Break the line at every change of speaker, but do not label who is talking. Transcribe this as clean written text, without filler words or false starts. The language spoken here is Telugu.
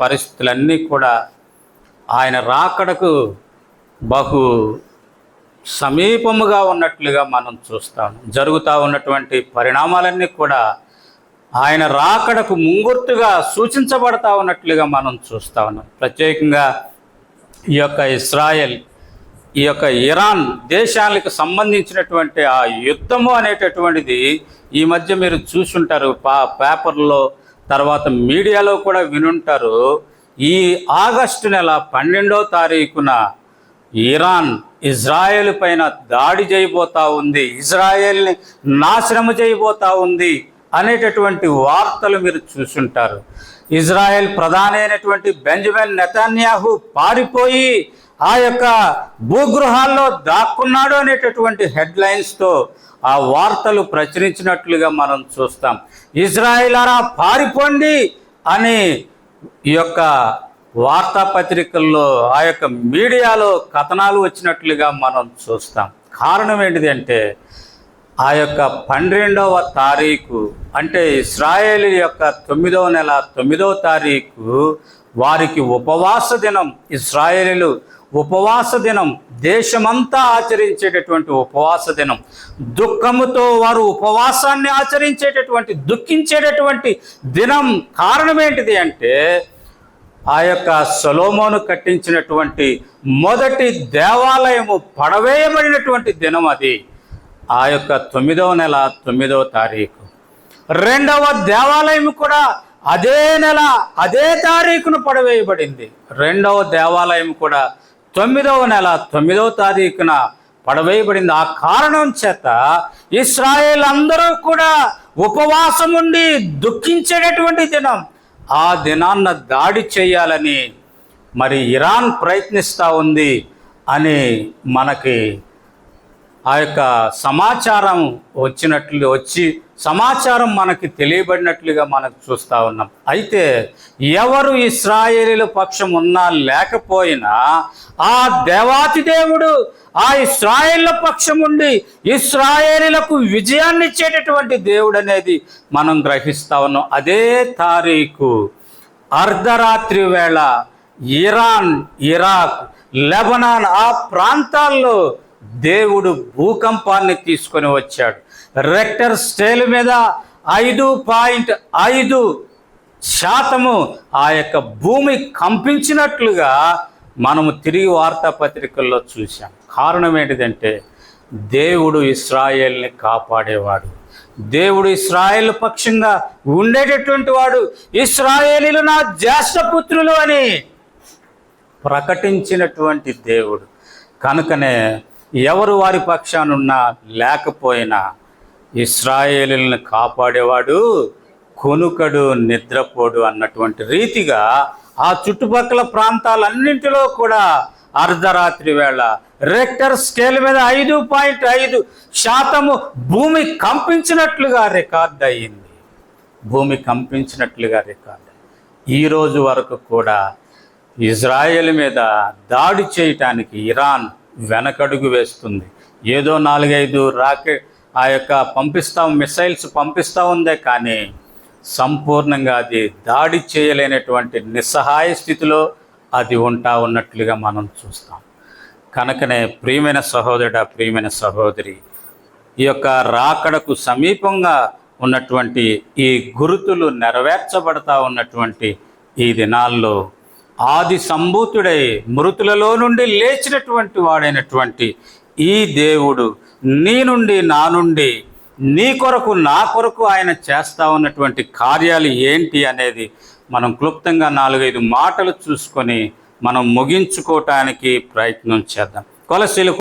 పరిస్థితులన్నీ కూడా ఆయన రాకడకు బహు సమీపముగా ఉన్నట్లుగా మనం చూస్తాం. జరుగుతూ ఉన్నటువంటి పరిణామాలన్నీ కూడా ఆయన రాకడకు ముంగుర్తుగా సూచించబడతా ఉన్నట్లుగా మనం చూస్తూ ఉన్నాం. ప్రత్యేకంగా ఈ యొక్క ఇజ్రాయెల్, ఈ యొక్క ఇరాన్ దేశాలకు సంబంధించినటువంటి ఆ యుద్ధము అనేటటువంటిది ఈ మధ్య మీరు చూసుంటారు, పేపర్లో, తర్వాత మీడియాలో కూడా వినుంటారు. ఈ ఆగస్టు నెల 12వ తారీఖున ఇరాన్ ఇజ్రాయెల్ పైన దాడి చేయబోతా ఉంది, ఇజ్రాయెల్ని నాశనము చేయబోతా ఉంది అనేటటువంటి వార్తలు మీరు చూసుంటారు. ఇజ్రాయెల్ ప్రధాని అయినటువంటి బెంజమిన్ నెతన్యాహు పారిపోయి ఆ యొక్క భూగృహాల్లో దాక్కున్నాడు అనేటటువంటి హెడ్లైన్స్తో ఆ వార్తలు ప్రచురించినట్లుగా మనం చూస్తాం. ఇజ్రాయెలారా పారిపోండి అని ఈ యొక్క వార్తాపత్రికల్లో, ఆ యొక్క మీడియాలో కథనాలు వచ్చినట్లుగా మనం చూస్తాం. కారణం ఏంటిది అంటే ఆ యొక్క 12వ తారీఖు అంటే ఇజ్రాయేల్ యొక్క 9వ నెల 9వ తారీఖు వారికి ఉపవాస దినం. ఇజ్రాయేలీలు ఉపవాస దినం, దేశమంతా ఆచరించేటటువంటి ఉపవాస దినం. దుఃఖముతో వారు ఉపవాసాన్ని ఆచరించేటటువంటి, దుఃఖించేటటువంటి దినం. కారణం ఏంటిది అంటే ఆ యొక్క సొలొమోను కట్టించినటువంటి మొదటి దేవాలయము పడవేయబడినటువంటి దినం అది. ఆ యొక్క 9వ నెల 9వ తారీఖు. రెండవ దేవాలయం కూడా అదే నెల అదే తారీఖున పడవేయబడింది. రెండవ దేవాలయం కూడా 9వ నెల 9వ తారీఖున పడవేయబడింది. ఆ కారణం చేత ఇశ్రాయేల్ అందరూ కూడా ఉపవాసం ఉండి దుఃఖించేటటువంటి దినం. ఆ దినాన్న దాడి చేయాలని మరి ఇరాన్ ప్రయత్నిస్తూ ఉంది అని మనకి ఆ యొక్క సమాచారం సమాచారం మనకి తెలియబడినట్లుగా మనకు చూస్తూ ఉన్నాం. అయితే ఎవరు ఇశ్రాయేలీల పక్షం ఉన్నా లేకపోయినా ఆ దేవాతి దేవుడు ఆ ఇశ్రాయేళ్ల పక్షం ఉండి ఇశ్రాయేలీలకు విజయాన్ని ఇచ్చేటటువంటి దేవుడు అనేది మనం గ్రహిస్తూ ఉన్నాం. అదే తారీఖు అర్ధరాత్రి వేళ ఇరాన్, ఇరాక్, లెబనాన్ ఆ ప్రాంతాల్లో దేవుడు భూకంపాన్ని తీసుకొని వచ్చాడు. రెక్టర్ స్కేల్ మీద 5.5% ఆ యొక్క భూమి కంపించినట్లుగా మనము తిరిగి వార్తాపత్రికల్లో చూసాం. కారణం ఏంటిదంటే దేవుడు ఇశ్రాయేల్ని కాపాడేవాడు, దేవుడు ఇశ్రాయేల్ పక్షంగా ఉండేటటువంటి వాడు. ఇశ్రాయేలీలు నా జ్యేష్ఠపుత్రులు అని ప్రకటించినటువంటి దేవుడు. కనుకనే ఎవరు వారి పక్షానున్నా లేకపోయినా ఇశ్రాయేలులను కాపాడేవాడు కొనుకడు నిద్రపోడు అన్నటువంటి రీతిగా ఆ చుట్టుపక్కల ప్రాంతాలన్నింటిలో కూడా అర్ధరాత్రి వేళ రెక్టర్ స్కేల్ మీద 5.5% భూమి కంపించినట్లుగా రికార్డ్ అయ్యింది. భూమి కంపించినట్లుగా రికార్డ్. ఈరోజు వరకు కూడా ఇజ్రాయెల్ మీద దాడి చేయటానికి ఇరాన్ వెనకడుగు వేస్తుంది. ఏదో 4-5 రాకెట్ ఆ యొక్క మిసైల్స్ పంపిస్తూ ఉందే కానీ సంపూర్ణంగా అది దాడి చేయలేనటువంటి నిస్సహాయ స్థితిలో అది ఉన్నట్లుగా మనం చూస్తాం. కనుకనే ప్రియమైన సహోదరుడా, ప్రియమైన సహోదరి, ఈ యొక్క రాకడకు సమీపంగా ఉన్నటువంటి ఈ గురుతులు నెరవేర్చబడతా ఉన్నటువంటి ఈ దినాల్లో ఆది సంభూతుడై మృతులలో నుండి లేచినటువంటి వాడైనటువంటి ఈ దేవుడు నీ నుండి, నా నుండి, నీ కొరకు, నా కొరకు ఆయన చేస్తూ ఉన్నటువంటి కార్యాలు ఏంటి అనేది మనం క్లుప్తంగా 4-5 మాటలు చూసుకొని మనం ముగించుకోవటానికి ప్రయత్నం చేద్దాం. కొలసీలు